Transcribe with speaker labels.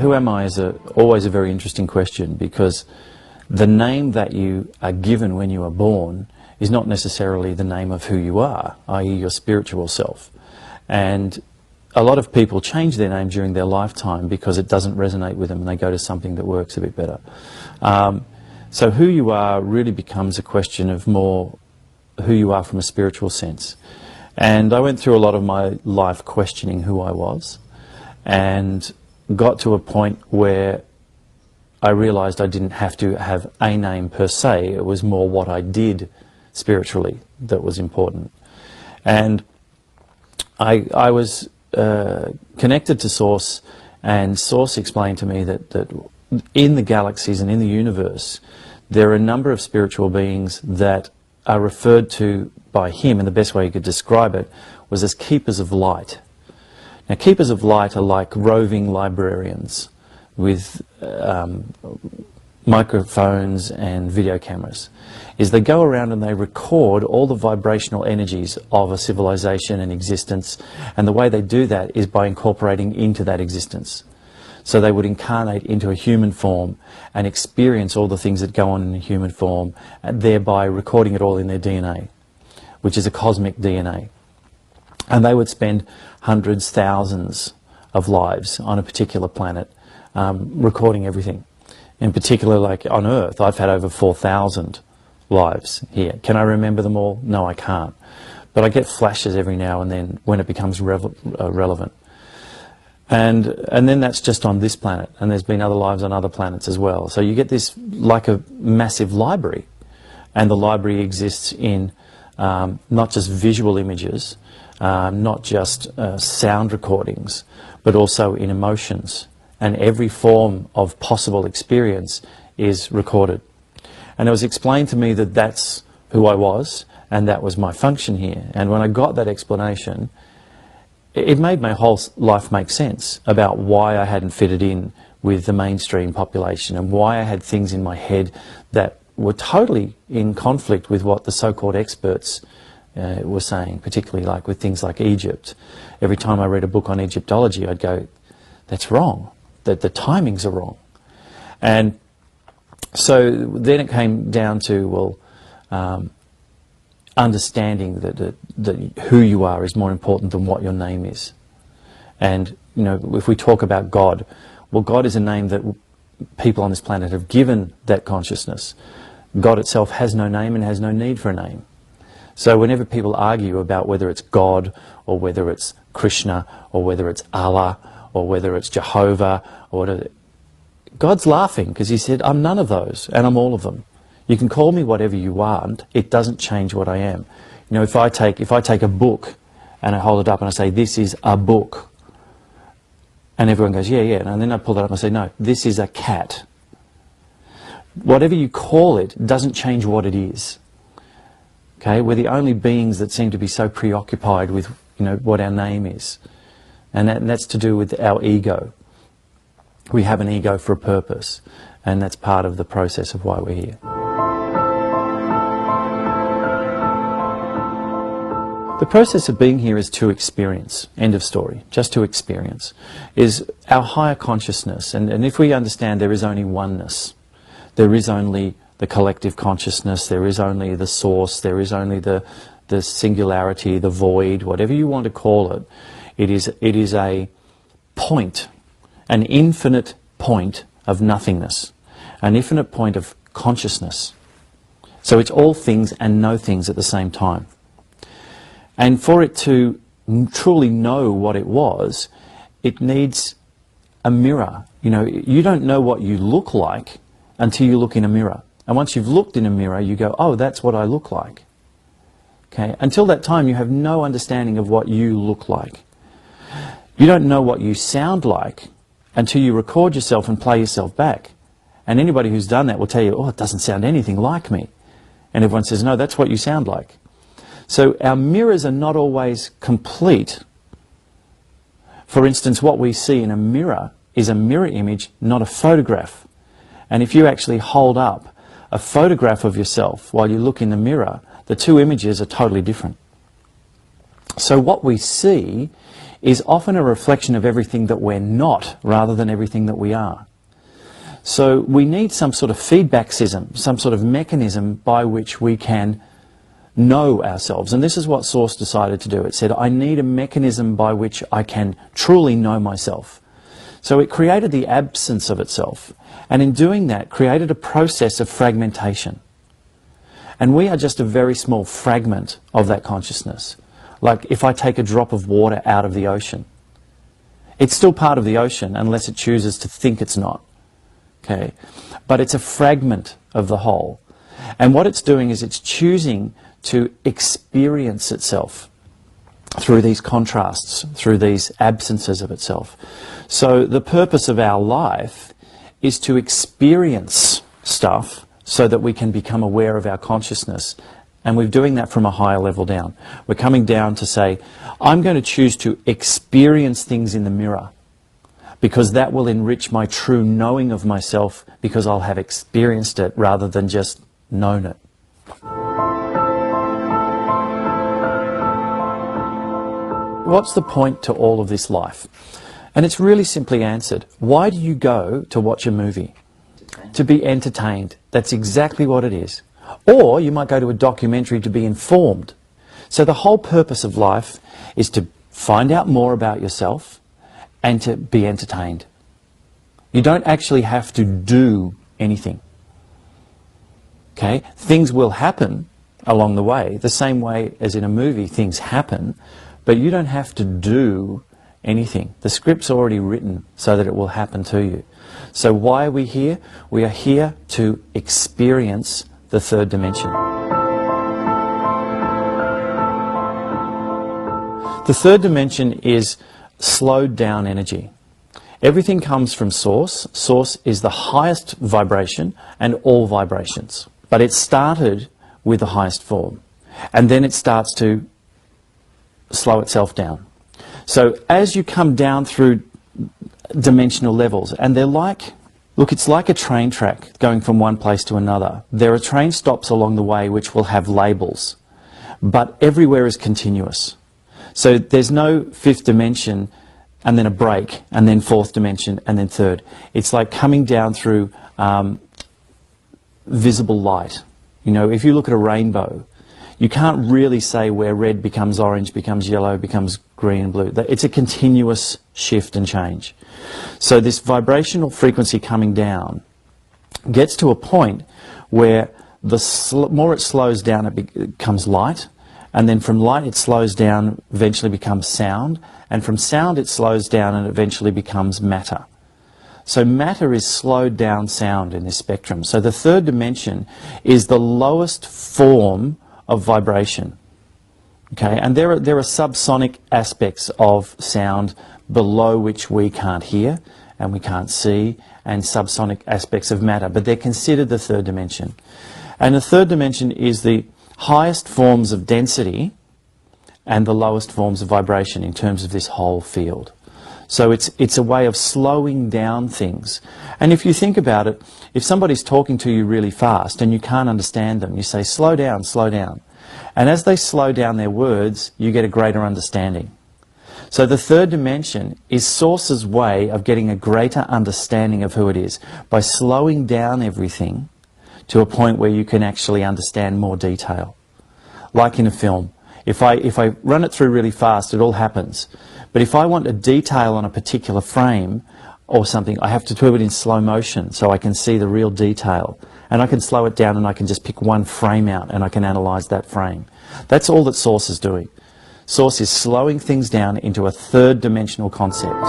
Speaker 1: who am I is always a very interesting question, because the name that you are given when you are born is not necessarily the name of who you are, i.e. your spiritual self. And a lot of people change their name during their lifetime because it doesn't resonate with them and they go to something that works a bit better. So who you are really becomes a question of more who you are from a spiritual sense. And I went through a lot of my life questioning who I was, and got to a point where I realized I didn't have to have a name per se. It was more what I did spiritually that was important. And I was connected to Source, and Source explained to me that in the galaxies and in the universe there are a number of spiritual beings that are referred to by him, and the best way he could describe it was as keepers of light. Now, keepers of light are like roving librarians with microphones and video cameras. They go around and they record all the vibrational energies of a civilization and existence, and the way they do that is by incorporating into that existence. So they would incarnate into a human form and experience all the things that go on in a human form, and thereby recording it all in their DNA, which is a cosmic DNA. And they would spend hundreds, thousands of lives on a particular planet recording everything. In particular, like on Earth, I've had over 4,000 lives here. Can I remember them all? No, I can't. But I get flashes every now and then when it becomes relevant. And then that's just on this planet, and there's been other lives on other planets as well. So you get this like a massive library, and the library exists in not just visual images, not just sound recordings, but also in emotions, and every form of possible experience is recorded. And it was explained to me that that's who I was, and that was my function here. And when I got that explanation, it made my whole life make sense about why I hadn't fitted in with the mainstream population, and why I had things in my head that were totally in conflict with what the so-called experts were saying, particularly like with things like Egypt. Every time I read a book on Egyptology, I'd go, that's wrong, that the timings are wrong. And so then it came down to, well, understanding that who you are is more important than what your name is. And, you know, if we talk about God, well, God is a name that people on this planet have given that consciousness. God itself has no name and has no need for a name. So whenever people argue about whether it's God, or whether it's Krishna, or whether it's Allah, or whether it's Jehovah, or whatever, God's laughing, because he said, I'm none of those, and I'm all of them. You can call me whatever you want, it doesn't change what I am. You know, if I take a book and I hold it up and I say, this is a book, and everyone goes, yeah, yeah, and then I pull that up and I say, no, this is a cat. Whatever you call it doesn't change what it is. Okay, we're the only beings that seem to be so preoccupied with, you know, what our name is, and that's to do with our ego. We have an ego for a purpose, and that's part of the process of why we're here. The process of being here is to experience, end of story, just to experience, is our higher consciousness. And if we understand there is only oneness, there is only the collective consciousness, there is only the source, there is only the singularity, the void, whatever you want to call it, it is a point, an infinite point of nothingness, an infinite point of consciousness. So it's all things and no things at the same time. And for it to truly know what it was, it needs a mirror. You know, you don't know what you look like until you look in a mirror. And once you've looked in a mirror, you go, oh, that's what I look like. Okay? Until that time, you have no understanding of what you look like. You don't know what you sound like until you record yourself and play yourself back. And anybody who's done that will tell you, oh, it doesn't sound anything like me. And everyone says, no, that's what you sound like. So our mirrors are not always complete. For instance, what we see in a mirror is a mirror image, not a photograph. And if you actually hold up a photograph of yourself while you look in the mirror, the two images are totally different. So what we see is often a reflection of everything that we're not rather than everything that we are. So we need some sort of feedback system, some sort of mechanism by which we can know ourselves. And this is what Source decided to do. It said, I need a mechanism by which I can truly know myself. So it created the absence of itself. And in doing that, created a process of fragmentation. And we are just a very small fragment of that consciousness. Like if I take a drop of water out of the ocean, it's still part of the ocean unless it chooses to think it's not. Okay? But it's a fragment of the whole. And what it's doing is it's choosing to experience itself through these contrasts, through these absences of itself. So the purpose of our life is to experience stuff so that we can become aware of our consciousness. And we're doing that from a higher level down. We're coming down to say, I'm going to choose to experience things in the mirror because that will enrich my true knowing of myself because I'll have experienced it rather than just known it. What's the point to all of this life? And it's really simply answered. Why do you go to watch a movie? To be entertained. That's exactly what it is. Or you might go to a documentary to be informed. So the whole purpose of life is to find out more about yourself and to be entertained. You don't actually have to do anything. Okay? Things will happen along the way, the same way as in a movie things happen, but you don't have to do anything. The script's already written so that it will happen to you. So why are we here? We are here to experience the third dimension. The third dimension is slowed down energy. Everything comes from Source. Source is the highest vibration and all vibrations. But it started with the highest form. And then it starts to slow itself down. So as you come down through dimensional levels, and they're like, look, it's like a train track going from one place to another. There are train stops along the way which will have labels, but everywhere is continuous. So there's no fifth dimension and then a break and then fourth dimension and then third. It's like coming down through visible light. You know, if you look at a rainbow, you can't really say where red becomes orange, becomes yellow, becomes green and blue. It's a continuous shift and change. So this vibrational frequency coming down gets to a point where the more it slows down, it becomes light. And then from light it slows down, eventually becomes sound. And from sound it slows down and eventually becomes matter. So matter is slowed down sound in this spectrum. So the third dimension is the lowest form of vibration. Okay, and there are subsonic aspects of sound below which we can't hear and we can't see, and subsonic aspects of matter, but they're considered the third dimension. And the third dimension is the highest forms of density and the lowest forms of vibration in terms of this whole field. So it's a way of slowing down things. And if you think about it, if somebody's talking to you really fast and you can't understand them, you say, slow down, slow down. And as they slow down their words, you get a greater understanding. So the third dimension is Source's way of getting a greater understanding of who it is by slowing down everything to a point where you can actually understand more detail. Like in a film. If I run it through really fast, it all happens. But if I want a detail on a particular frame or something, I have to do it in slow motion so I can see the real detail. And I can slow it down and I can just pick one frame out and I can analyze that frame. That's all that Source is doing. Source is slowing things down into a third dimensional concept.